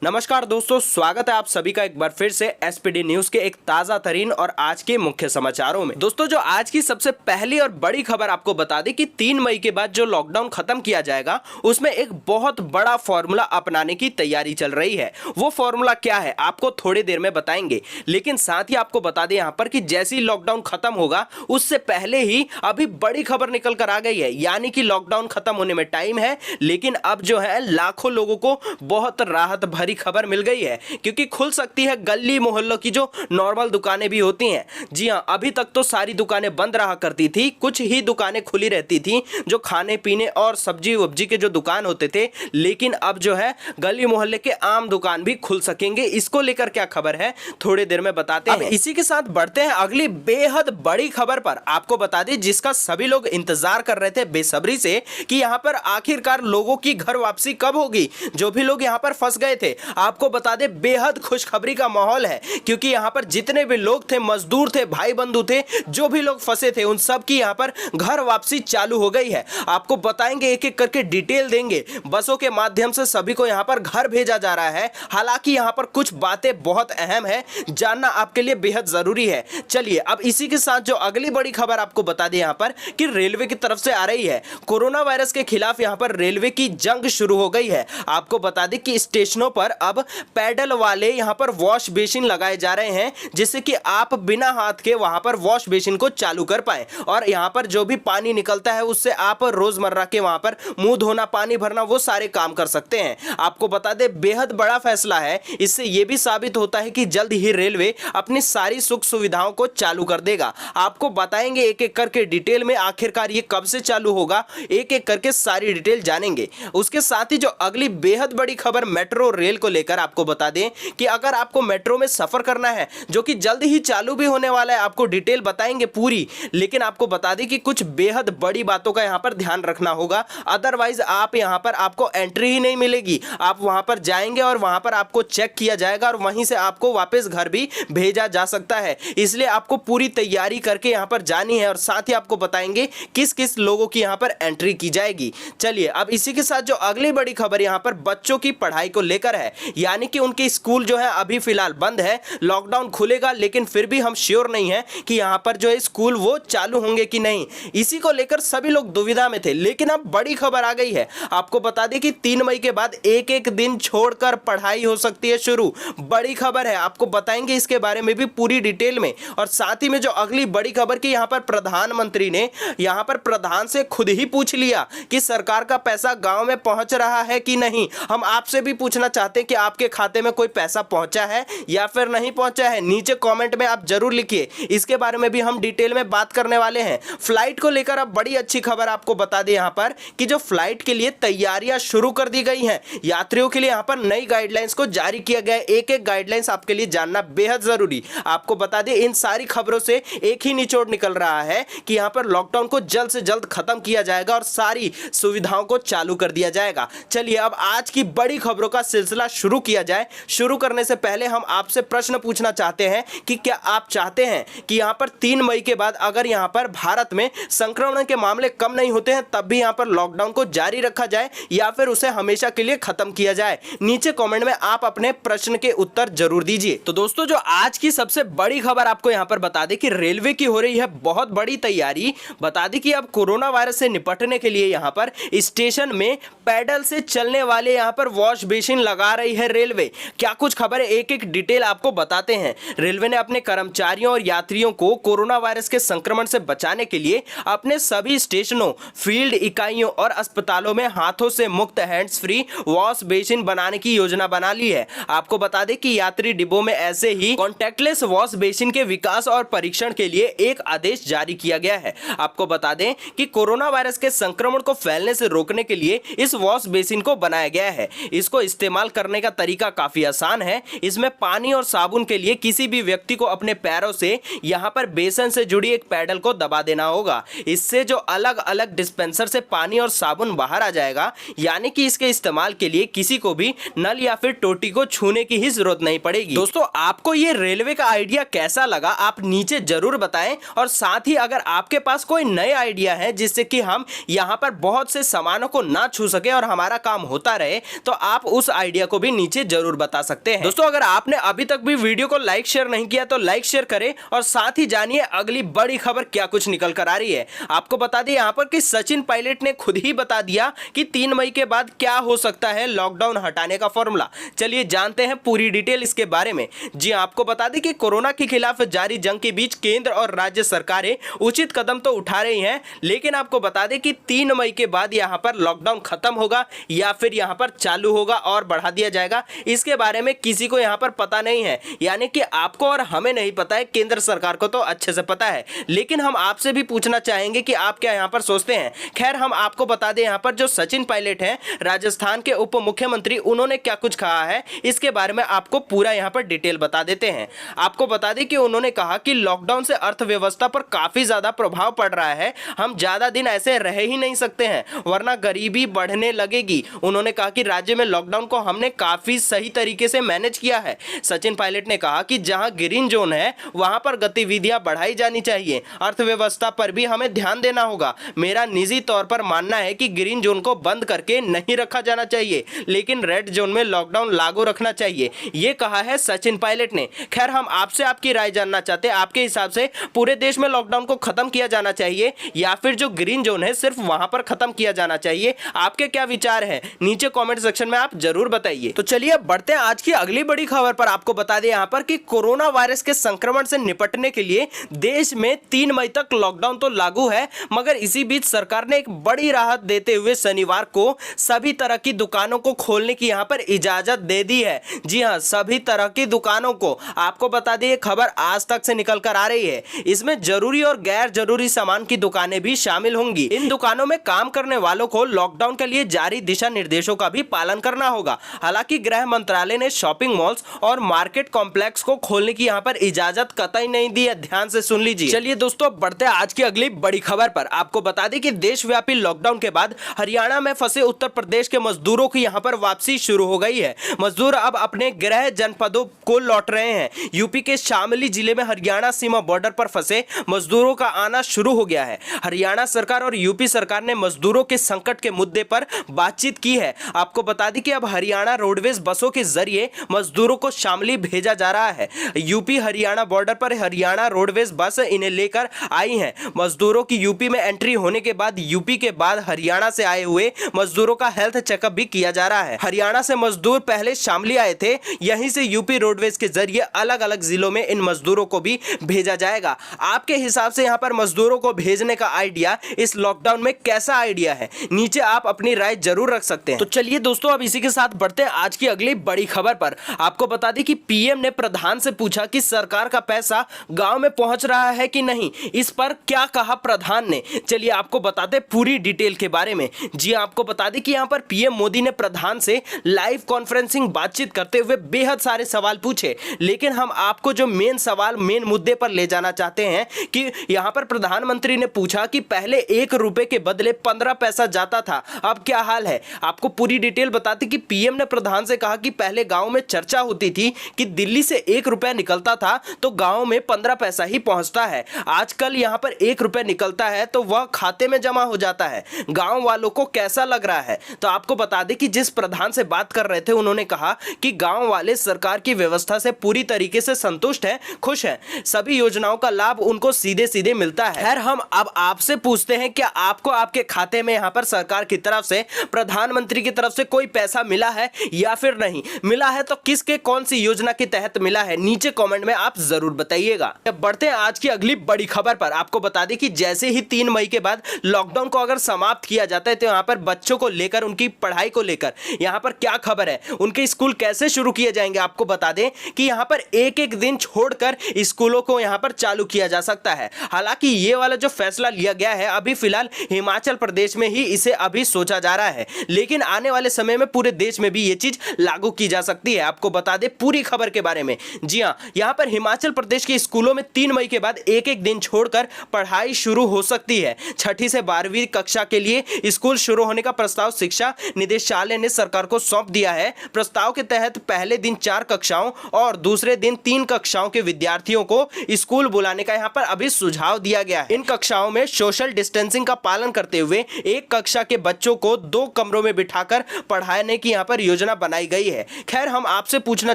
नमस्कार दोस्तों, स्वागत है आप सभी का एक बार फिर से एसपीडी न्यूज के एक ताजा तरीन और आज के मुख्य समाचारों में। दोस्तों, जो आज की सबसे पहली और बड़ी खबर आपको बता दें कि 3 मई के बाद जो लॉकडाउन खत्म किया जाएगा उसमें एक बहुत बड़ा फॉर्मूला अपनाने की तैयारी चल रही है। वो फॉर्मूला क्या है आपको थोड़ी देर में बताएंगे, लेकिन साथ ही आपको बता दें यहाँ पर कि जैसे ही लॉकडाउन खत्म होगा उससे पहले ही अभी बड़ी खबर निकल कर आ गई है, यानी कि लॉकडाउन खत्म होने में टाइम है, लेकिन अब जो है लाखों लोगों को बहुत राहत भरी खबर मिल गई है, क्योंकि खुल सकती है गली मोहल्लों की जो नॉर्मल दुकानें भी होती हैं। जी हां, अभी तक तो सारी दुकानें बंद रहा करती थी, कुछ ही दुकानें खुली रहती थी जो खाने पीने और सब्जी वब्जी के जो दुकान होते थे, लेकिन अब जो है गली मोहल्ले के आम दुकान भी खुल सकेंगे। इसको लेकर क्या खबर है थोड़ी देर में बताते हैं। इसी के साथ बढ़ते हैं अगली बेहद बड़ी खबर पर। आपको बता दें जिसका सभी लोग इंतजार कर रहे थे बेसब्री से कि यहां पर आखिरकार लोगों की घर वापसी कब होगी। जो भी लोग यहां पर फंस गए थे, आपको बता दें बेहद खुशखबरी का माहौल है, क्योंकि यहां पर जितने भी लोग थे, मजदूर थे, भाई बंधु थे, जो भी लोग फंसे थे, उन सब की यहां पर घर वापसी चालू हो गई है। आपको बताएंगे, एक एक करके डिटेल देंगे। बसों के माध्यम से सभी को यहां पर घर भेजा जा रहा है। हालांकि यहां पर कुछ बातें बहुत अहम है, जानना आपके लिए बेहद जरूरी है। चलिए अब इसी के साथ जो अगली बड़ी खबर आपको बता दें यहां पर कि रेलवे की तरफ से आ रही है। कोरोना वायरस के खिलाफ यहां पर रेलवे की जंग शुरू हो गई है। आपको बता दें कि स्टेशनों पर अब पैडल वाले यहां पर वॉश बेसिन लगाए जा रहे हैं, जिससे कि आप बिना हाथ के वहां पर वॉश बेसिन को चालू कर पाए, और यहां पर जो भी पानी निकलता है उससे आप रोजमर्रा के वहां पर मुंह धोना, पानी भरना, वो सारे काम कर सकते हैं। आपको बता दें बेहद बड़ा फैसला है। इससे यह भी साबित होता है कि जल्द ही रेलवे अपनी सारी सुख सुविधाओं को चालू कर देगा। आपको बताएंगे एक एक करके डिटेल में आखिरकार ये कब से चालू होगा, एक एक करके सारी डिटेल जानेंगे। उसके साथ ही जो अगली बेहद बड़ी खबर मेट्रो रेल को लेकर आपको बता दें कि अगर आपको मेट्रो में सफर करना है, जो कि जल्द ही चालू भी होने वाला है, आपको डिटेल बताएंगे पूरी, लेकिन आपको बता दें कि कुछ बेहद बड़ी बातों का यहां पर ध्यान रखना होगा। अदरवाइज आप यहां पर आपको एंट्री ही नहीं मिलेगी। आप वहां पर जाएंगे और वहां पर आपको चेक किया जाएगा और वहीं से आपको वापस घर भी भेजा जा सकता है। इसलिए आपको पूरी तैयारी करके यहां पर जानी है, और साथ ही आपको बताएंगे किस किस लोगों की यहां पर एंट्री की जाएगी। चलिए अब इसी के साथ जो अगली बड़ी खबर यहां पर बच्चों की पढ़ाई को लेकर है, यानी कि उनके स्कूल जो है अभी फिलहाल बंद है। लॉकडाउन खुलेगा, लेकिन फिर भी हम श्योर नहीं है कि यहां पर जो है स्कूल वो चालू होंगे कि नहीं। इसी को लेकर सभी लोग दुविधा में थे, लेकिन अब बड़ी खबर आ गई है। आपको बता दें कि 3 मई के बाद एक एक दिन छोड़कर पढ़ाई हो सकती है शुरू। बड़ी खबर है, आपको बताएंगे इसके बारे में भी पूरी डिटेल में। और साथ ही में जो अगली बड़ी खबर की यहां पर प्रधानमंत्री ने यहां पर प्रधान से खुद ही पूछ लिया कि सरकार का पैसा गांव में पहुंच रहा है कि नहीं। हम आपसे भी पूछना चाहते हैं कि आपके खाते में कोई पैसा पहुंचा है या फिर नहीं पहुंचा है। नीचे कमेंट में आप जरूर लिखिए, इसके बारे में भी हम डिटेल में बात करने वाले हैं। फ्लाइट को लेकर अब बड़ी अच्छी खबर आपको बता दें यहां पर कि जो फ्लाइट के लिए तैयारियां शुरू कर दी गई हैं। यात्रियों के लिए यहां पर नई गाइडलाइंस को जारी किया गया है। एक एक गाइडलाइंस आपके लिए जानना बेहद जरूरी। आपको बता दें इन सारी खबरों से एक ही निचोड़ निकल रहा है कि यहां पर लॉकडाउन को जल्द से जल्द खत्म किया जाएगा और सारी सुविधाओं को चालू कर दिया जाएगा। चलिए अब आज की बड़ी खबरों का सिलसिला शुरू किया जाए। शुरू करने से पहले हम आपसे प्रश्न पूछना चाहते हैं कि क्या आप चाहते हैं कि यहां पर 3 मई के बाद अगर यहां पर भारत में संक्रमण के मामले कम नहीं होते हैं तब भी यहां पर लॉकडाउन को जारी रखा जाए, या फिर उसे हमेशा के लिए खत्म किया जाए। नीचे कमेंट में आप अपने प्रश्न के उत्तर जरूर दीजिए। तो दोस्तों, जो आज की सबसे बड़ी खबर आपको यहां पर बता दें कि रेलवे की हो रही है बहुत बड़ी तैयारी। बता दें कि अब कोरोना वायरस से निपटने के लिए यहां पर स्टेशन में पैडल से चलने वाले यहां पर वॉश बेसिन लगा रही है रेलवे। क्या कुछ खबर है, एक एक डिटेल आपको बताते हैं। रेलवे ने अपने कर्मचारियों और यात्रियों को कोरोना वायरस के संक्रमण से बचाने के लिए अपने सभी स्टेशनों, फील्ड इकाइयों और अस्पतालों में हाथों से मुक्त हैंड्स फ्री वॉश बेसिन बनाने की योजना बना ली है। आपको बता दें कि यात्री डिब्बों में ऐसे ही कॉन्टैक्टलेस वॉश बेसिन के विकास और परीक्षण के लिए एक आदेश जारी किया गया है। आपको बता दें कि कोरोना वायरस के संक्रमण को फैलने से रोकने के लिए इस वॉश बेसिन को बनाया गया है। इसको इस्तेमाल करने का तरीका काफी आसान है। इसमें पानी और साबुन के लिए किसी भी व्यक्ति को अपने पैरों से यहां पर बेसन से जुड़ी एक पैडल को दबा देना होगा। इससे जो अलग अलग डिस्पेंसर से पानी और साबुन बाहर आ जाएगा, यानी कि इसके इस्तेमाल के लिए किसी को भी नल या फिर टोटी को छूने की ही जरूरत नहीं पड़ेगी। दोस्तों, आपको ये रेलवे का आइडिया कैसा लगा आप नीचे जरूर बताएं, और साथ ही अगर आपके पास कोई नए आइडिया है जिससे कि हम यहां पर बहुत से सामानों को ना छू सके और हमारा काम होता रहे, तो आप उस आइडिया को भी नीचे जरूर बता सकते हैं। दोस्तों अगर आपने अभी तक भी वीडियो को लाइक शेयर नहीं किया तो लाइक शेयर करें और साथ ही जानिए अगली बड़ी खबर क्या कुछ निकल कर आ रही है। आपको बता दें यहाँ पर कि सचिन पायलट ने खुद ही बता दिया कि 3 मई के बाद क्या हो सकता है लॉकडाउन हटाने का फॉर्मूला। चलिए जानते हैं पूरी डिटेल इसके बारे में। जी आपको बता दें कि कोरोना के खिलाफ जारी जंग के बीच केंद्र और राज्य सरकारें उचित कदम तो उठा रही हैं, लेकिन आपको बता दें कि 3 मई के बाद यहाँ पर लॉकडाउन खत्म होगा या फिर यहाँ पर चालू होगा और बढ़ा दिया जाएगा, इसके बारे में किसी को यहाँ पर पता नहीं है। यानी कि आपको और हमें नहीं पता है, केंद्र सरकार को तो अच्छे से पता है, लेकिन हम आपसे भी पूछना चाहेंगे कि आप क्या यहाँ पर सोचते हैं। खैर हम आपको बता दें यहाँ पर जो सचिन पायलट हैं राजस्थान के उप मुख्यमंत्री, उन्होंने क्या कुछ कहा है इसके बारे में आपको पूरा यहाँ पर डिटेल बता देते हैं। आपको बता दें कि उन्होंने कहा कि लॉकडाउन से अर्थव्यवस्था पर काफी ज्यादा प्रभाव पड़ रहा है, हम ज्यादा दिन ऐसे रह ही नहीं सकते हैं वरना गरीबी बढ़ने लगेगी। उन्होंने कहा कि राज्य में लॉकडाउन को हमने काफी सही तरीके से मैनेज किया है। सचिन पायलट ने कहा कि जहां ग्रीन जोन है वहां पर गतिविधियां बढ़ाई जानी चाहिए, अर्थव्यवस्था पर भी हमें ध्यान देना होगा। मेरा निजी तौर पर मानना है कि ग्रीन जोन को बंद करके नहीं रखा जाना चाहिए, लेकिन रेड जोन में लॉकडाउन लागू रखना चाहिए, ये कहा है सचिन पायलट ने। खैर हम आपसे आपकी राय जानना चाहते हैं, आपके हिसाब से पूरे देश में लॉकडाउन को खत्म किया जाना चाहिए या फिर जो ग्रीन जोन है सिर्फ वहां पर खत्म किया जाना चाहिए? आपके क्या विचार है नीचे कमेंट सेक्शन में आप जरूर बताइए। तो चलिए अब बढ़ते हैं आज की अगली बड़ी खबर पर। आपको बता दें यहां पर कि कोरोना वायरस के संक्रमण से निपटने के लिए देश में 3 मई तक लॉकडाउन तो लागू है, मगर इसी बीच सरकार ने एक बड़ी राहत देते हुए शनिवार को सभी तरह की दुकानों को खोलने की यहां पर इजाजत दे दी है। जी हां, सभी तरह की दुकानों को। आपको बता दें खबर आज तक से निकल कर आ रही है, इसमें जरूरी और गैर जरूरी सामान की दुकानें भी शामिल होंगी। इन दुकानों में काम करने वालों को लॉकडाउन के लिए जारी दिशा निर्देशों का भी पालन करना होगा। हालांकि गृह मंत्रालय ने शॉपिंग मॉल्स और मार्केट कॉम्प्लेक्स को खोलने की यहां पर इजाजत कतई नहीं दी है, ध्यान से सुन लीजिए। चलिए दोस्तों बढ़ते हैं आज की अगली बड़ी खबर पर। आपको बता दें कि देशव्यापी लॉकडाउन के बाद हरियाणा में फंसे उत्तर प्रदेश के मजदूरों की यहां पर वापसी शुरू हो गई है। मजदूर अब अपने गृह जनपदों को लौट रहे हैं। यूपी के शामली जिले में हरियाणा सीमा बॉर्डर पर फंसे मजदूरों का आना शुरू हो गया है। हरियाणा सरकार और यूपी सरकार ने मजदूरों के संकट के मुद्दे पर बातचीत की है। आपको बता दें कि अब हरियाणा रोडवेज बसों के जरिए मजदूरों को शामली भेजा जा रहा है। यूपी हरियाणा बॉर्डर पर हरियाणा रोडवेज बस इन्हें लेकर आई हैं। मजदूरों की यूपी में एंट्री होने के बाद यूपी के बाद हरियाणा से आए हुए मजदूरों का हेल्थ चेकअप भी किया जा रहा है। हरियाणा से मजदूर पहले शामली आए थे, यहीं से यूपी रोडवेज के जरिए अलग अलग जिलों में इन मजदूरों को भी भेजा जाएगा। आपके हिसाब से यहाँ पर मजदूरों को भेजने का आइडिया इस लॉकडाउन में कैसा आइडिया है, नीचे आप अपनी राय जरूर रख सकते हैं। तो चलिए दोस्तों अब इसी के साथ बढ़ते हैं आज की अगली बड़ी खबर पर। आपको बता दें कि पीएम ने प्रधान से पूछा कि सरकार का पैसा गांव में पहुंच रहा है कि नहीं, इस पर क्या कहा प्रधान ने। चलिए आपको बताते पूरी डिटेल के बारे में। जी आपको बता दें कि यहां पर पीएम मोदी ने प्रधान से लाइव कॉन्फ्रेंसिंग बातचीत करते हुए बेहद सारे सवाल पूछे, लेकिन हम आपको जो मेन सवाल मेन मुद्दे पर ले जाना चाहते हैं कि यहां पर प्रधानमंत्री ने पूछा कि पहले 1 रुपए के बदले 15 पैसा जाता था, अब क्या हाल है। आपको पूरी डिटेल बताते कि पीएम ने प्रधान से कहा कि पहले गांव में चर्चा होती थी कि दिल्ली से 1 रुपया निकलता था तो गांव में 15 पैसा ही पहुंचता है, आजकल यहां पर 1 रुपया निकलता है तो वह खाते में जमा हो जाता है। गांव वालों को कैसा लग रहा है। तो आपको बता दें कि जिस प्रधान से बात कर रहे थे उन्होंने कहा कि गांव वाले सरकार की व्यवस्था से पूरी तरीके से संतुष्ट हैं, खुश हैं, सभी योजनाओं का लाभ उनको सीधे सीधे मिलता है। खैर हम अब आपसे पूछते हैं क्या आपको आपके खाते में यहां पर सरकार की तरफ से प्रधानमंत्री की तरफ से कोई पैसा मिला है या फिर नहीं मिला है, तो किसके कौन सी योजना के तहत मिला है, नीचे कमेंट में आप जरूर बताइएगा। बढ़ते हैं आज की अगली बड़ी खबर पर। आपको बता दें कि जैसे ही 3 मई के बाद लॉकडाउन को अगर समाप्त किया जाता है तो यहाँ पर बच्चों को लेकर उनकी पढ़ाई को लेकर यहाँ पर क्या खबर है, उनके स्कूल कैसे शुरू किए जाएंगे। आपको बता दें कि यहाँ पर एक एक दिन छोड़कर स्कूलों को यहाँ पर चालू किया जा सकता है। हालांकि ये वाला जो फैसला लिया गया है अभी फिलहाल हिमाचल प्रदेश में ही इसे अभी सोचा जा रहा है, लेकिन आने वाले समय में पूरे देश में भी ये चीज लागू की जा सकती है। आपको बता दें पूरी खबर के बारे में। जी हाँ, यहाँ पर हिमाचल प्रदेश के स्कूलों में 3 मई के बाद एक एक दिन छोड़कर पढ़ाई शुरू हो सकती है। 6ठी से 12वीं कक्षा के लिए स्कूल शुरू होने का प्रस्ताव शिक्षा निदेशालय ने सरकार को सौंप दिया है। प्रस्ताव के तहत पहले दिन 4 कक्षाओं और दूसरे दिन 3 कक्षाओं के विद्यार्थियों को स्कूल बुलाने का यहाँ पर अभी सुझाव दिया गया है। इन कक्षाओं में सोशल डिस्टेंसिंग का पालन करते हुए एक कक्षा के बच्चों को 2 कमरों में बिठाकर पढ़ाने की यहाँ पर योजना योजना बनाई गई है। खैर, हम आपसे पूछना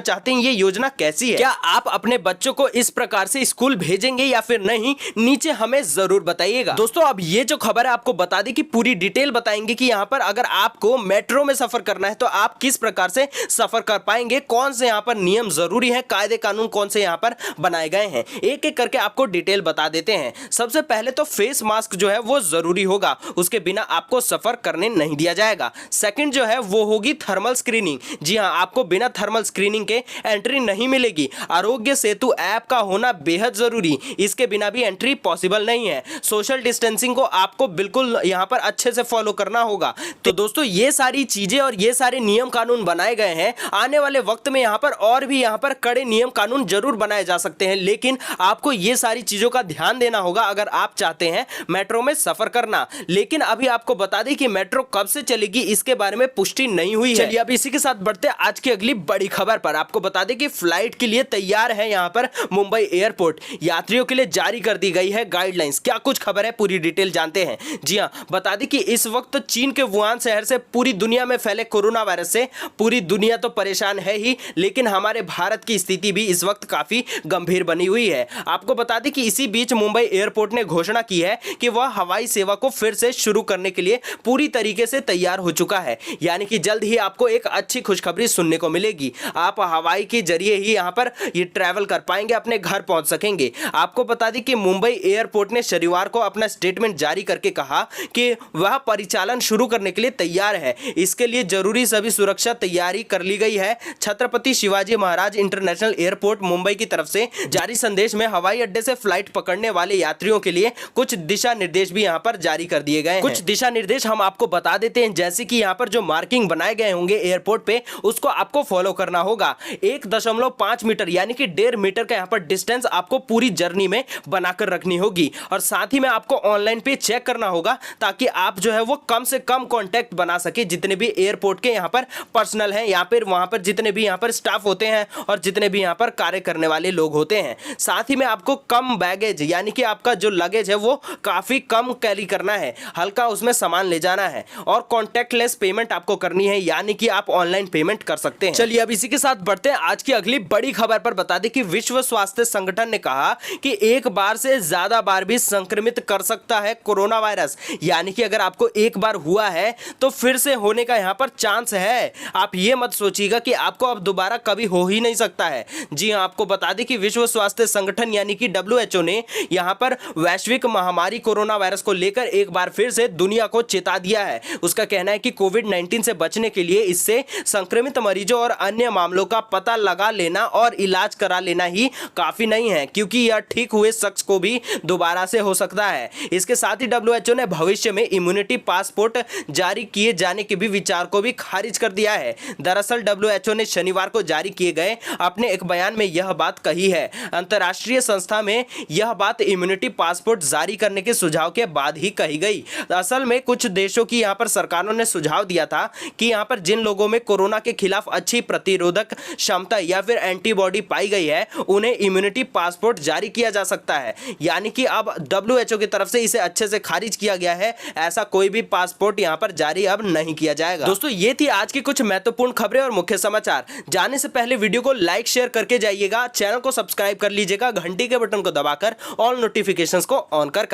चाहते हैं ये योजना कैसी है, क्या आप अपने बच्चों को इस प्रकार से स्कूल भेजेंगे या फिर नहीं, नीचे हमें जरूर बताइएगा। दोस्तों, अब ये जो खबर है आपको बता दी कि पूरी डिटेल बताएंगे कि यहाँ पर अगर आपको मेट्रो में सफर करना है तो आप किस प्रकार से सफर कर पाएंगे, कौन से यहाँ पर नियम जरूरी है, कायदे कानून कौन से यहाँ पर बनाए गए हैं, एक एक करके आपको डिटेल बता देते हैं। सबसे पहले तो फेस मास्क जो है वो जरूरी होगा, उसके बिना आपको सफर करने नहीं दिया जाएगा। सेकंड जो है वो होगी थर्मल स्क्रीनिंग। जी हां, आपको बिना थर्मल स्क्रीनिंग के एंट्री नहीं मिलेगी। आरोग्य सेतु ऐप का होना बेहद जरूरी, इसके बिना भी एंट्री पॉसिबल नहीं है। सोशल डिस्टेंसिंग को आपको बिल्कुल यहां पर अच्छे से फॉलो करना होगा। तो दोस्तों, ये सारी चीजें और ये सारे नियम कानून बनाए गए हैं। आने वाले वक्त में यहां पर और भी यहां पर कड़े नियम कानून जरूर बनाए जा सकते हैं, लेकिन आपको ये सारी चीजों का ध्यान देना होगा अगर आप चाहते हैं मेट्रो में सफर करना। लेकिन अभी आपको बता दें कि मेट्रो कब से चलेगी इसके बारे में पुष्टि नहीं हुई है। चलिए अब इसी के साथ बढ़ते हैं आज की अगली बड़ी खबर पर। आपको बता दें कि फ्लाइट के लिए तैयार है यहां पर मुंबई एयरपोर्ट। यात्रियों के लिए जारी कर दी गई है गाइडलाइंस। क्या कुछ खबर है, पूरी डिटेल जानते हैं। जी हां, बता दें कि इस वक्त चीन के वुहान शहर से पूरी दुनिया में फैले कोरोना वायरस से पूरी दुनिया तो परेशान है ही, लेकिन हमारे भारत की स्थिति भी इस वक्त काफी गंभीर बनी हुई है। आपको बता दें कि इसी बीच मुंबई एयरपोर्ट ने घोषणा की है कि वह हवाई सेवा को फिर से शुरू करने के लिए पूरी तरीके से तैयार हो चुका है। यानी कि जल्द ही आपको एक अच्छी खुशखबरी सुनने को मिलेगी। आप हवाई के जरिए ही यहां पर ये ट्रैवल कर पाएंगे, अपने घर पहुंच सकेंगे। आपको बता दें कि मुंबई एयरपोर्ट ने शनिवार को अपना स्टेटमेंट जारी करके कहा कि वह परिचालन शुरू करने के लिए तैयार है। इसके लिए जरूरी सभी सुरक्षा तैयारी कर ली गई है। छत्रपति शिवाजी महाराज इंटरनेशनल एयरपोर्ट मुंबई की तरफ से जारी संदेश में हवाई अड्डे से फ्लाइट पकड़ने वाले यात्रियों के लिए कुछ दिशा निर्देश भी यहां पर जारी कर दिए गए हैं। कुछ दिशा निर्देश हम आपको बता देते हैं, जैसे कि यहां पर जो मार्किंग बनाए गए होंगे एयरपोर्ट पे, उसको आपको फॉलो करना होगा। 1.5 मीटर यानी कि 1.5 मीटर का यहां पर डिस्टेंस आपको पूरी जर्नी में बनाकर रखनी होगी। और साथ ही में आपको ऑनलाइन पे चेक करना होगा ताकि आप जो है वो कम से कम कांटेक्ट बना सके जितने भी एयरपोर्ट के यहां पर पर्सनल हैं या फिर वहां पर जितने भी यहां पर स्टाफ होते हैं और जितने भी यहां पर कार्य करने वाले लोग होते हैं। साथ ही में आपको कम बैगेज यानी कि आपका जो लगेज है वो काफी कम कैरी करना है, हल्का उसमें सामान ले जाना है। और कॉन्टैक्टलेस पेमेंट आपको करनी है, यानी कि आप ऑनलाइन पेमेंट कर सकते हैं। चलिए अब इसी के साथ बढ़ते हैं आज की अगली बड़ी खबर पर। बता दें कि विश्व स्वास्थ्य संगठन ने कहा कि एक बार से ज्यादा बार भी संक्रमित कर सकता है कोरोना वायरस। यानी कि अगर आपको एक बार हुआ है तो फिर से होने का यहां पर चांस है। आप ये मत सोचिएगा कि आपको अब दोबारा कभी हो ही नहीं सकता है। जी हां, आपको बता दें कि विश्व स्वास्थ्य संगठन यानी कि WHO ने यहां पर वैश्विक महामारी कोरोना वायरस को लेकर एक बार फिर से दुनिया को चेता दिया है। उसका कहना है कि कोविड-19 से बचने के लिए इससे संक्रमित मरीजों और अन्य मामलों का पता लगा लेना और इलाज करा लेना ही काफी नहीं है, क्योंकि यह ठीक हुए शख्स को भी दोबारा से हो सकता है। इसके साथ ही WHO ने भविष्य में इम्यूनिटी पासपोर्ट जारी किए जाने के भी विचार को भी खारिज कर दिया है। दरअसल WHO ने शनिवार को जारी किए गए अपने एक बयान में यह बात कही है। अंतर्राष्ट्रीय संस्था में यह बात इम्यूनिटी पासपोर्ट जारी करने के सुझाव के बाद ही कही गई। असल में कुछ देशों की यहां पर सरकारों ने सुझाव दिया था कि यहां पर जिन लोगों में कोरोना के खिलाफ अच्छी प्रतिरोधक क्षमता या फिर एंटीबॉडी पाई गई है, उन्हें इम्यूनिटी पासपोर्ट जारी किया जा सकता है। यानी कि अब WHO की तरफ से इसे अच्छे से खारिज किया गया है। ऐसा कोई भी पासपोर्ट यहां पर जारी अब नहीं किया जाएगा। दोस्तों, ये थी आज की कुछ महत्वपूर्ण खबरें और मुख्य समाचार। जाने से पहले वीडियो को लाइक शेयर करके जाइएगा, चैनल को सब्सक्राइब कर लीजिएगा, घंटी के बटन को दबाकर ऑल नोटिफिकेशंस को ऑन कर